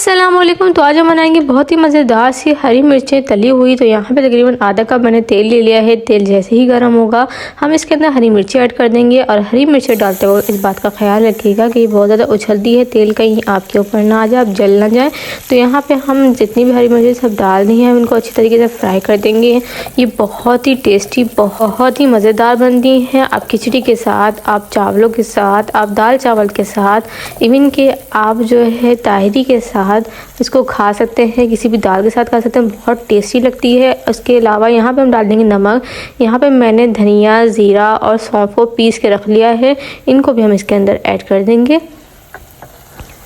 अस्सलामुअलैकुम। तो आज हम बनाएंगे बहुत ही मज़ेदार सी हरी मिर्चें तली हुई। तो यहाँ पे तकरीबन आधा कप मैंने तेल ले लिया है। तेल जैसे ही गर्म होगा हम इसके अंदर हरी मिर्ची ऐड कर देंगे। और हरी मिर्ची डालते वक्त इस बात का ख्याल रखिएगा कि बहुत ज़्यादा उछलती है, तेल कहीं आपके ऊपर ना आ जाए, आप जल ना जाए। तो यहाँ पर हम जितनी भी हरी मिर्ची सब डाल दी हैं, हम इनको अच्छी तरीके से फ्राई कर देंगे। ये बहुत ही टेस्टी, बहुत ही मज़ेदार बनती हैं। आप खिचड़ी के साथ, आप चावलों के साथ, आप दाल चावल के साथ, इवन कि आप जो है ताहिरी के साथ इसको खा सकते हैं, किसी भी दाल के साथ खा सकते हैं। बहुत टेस्टी लगती है। उसके अलावा यहाँ पे हम डाल देंगे नमक। यहाँ पे मैंने धनिया, ज़ीरा और सौंफ को पीस के रख लिया है, इनको भी हम इसके अंदर ऐड कर देंगे।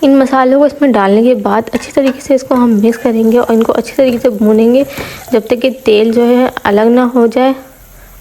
इन मसालों को इसमें डालने के बाद अच्छी तरीके से इसको हम मिक्स करेंगे और इनको अच्छी तरीके से भूनेंगे जब तक कि तेल जो है अलग ना हो जाए।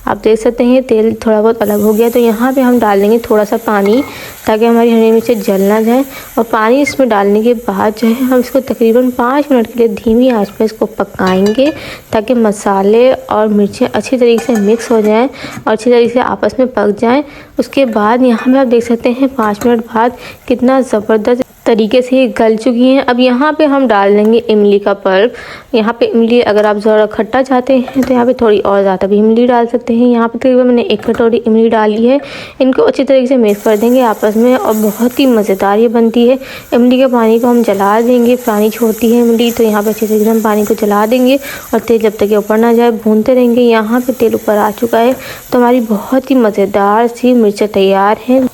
आप देख सकते हैं तेल थोड़ा बहुत अलग हो गया। तो यहाँ पे हम डाल देंगे थोड़ा सा पानी ताकि हमारी हरी मिर्चें जल ना जाए। और पानी इसमें डालने के बाद जो है हम इसको तकरीबन 5 मिनट के लिए धीमी आंच पे इसको पकाएंगे ताकि मसाले और मिर्चें अच्छी तरीके से मिक्स हो जाएं और अच्छी तरीके से आपस में पक जाएं। उसके बाद यहाँ पे आप देख सकते हैं 5 मिनट बाद कितना ज़बरदस्त तरीके से ये गल चुकी हैं। अब यहाँ पे हम डाल देंगे इमली का पल्प। यहाँ पे इमली अगर आप ज़रा खट्टा चाहते हैं तो यहाँ पे थोड़ी और ज़्यादा भी इमली डाल सकते हैं। यहाँ पे तकरीबन मैंने 1 कटोरी इमली डाली है। इनको अच्छी तरीके से मिक्स कर देंगे आपस में और बहुत ही मज़ेदार ये बनती है। इमली के पानी को हम जला देंगे, पानी छोड़ती है इमली, तो यहाँ पर अच्छी तरीके से हम पानी को जला देंगे और तेल जब तक ऊपर ना जाए भूनते रहेंगे। यहाँ पर तेल ऊपर आ चुका है तो हमारी बहुत ही मज़ेदार सी मिर्चें तैयार हैं।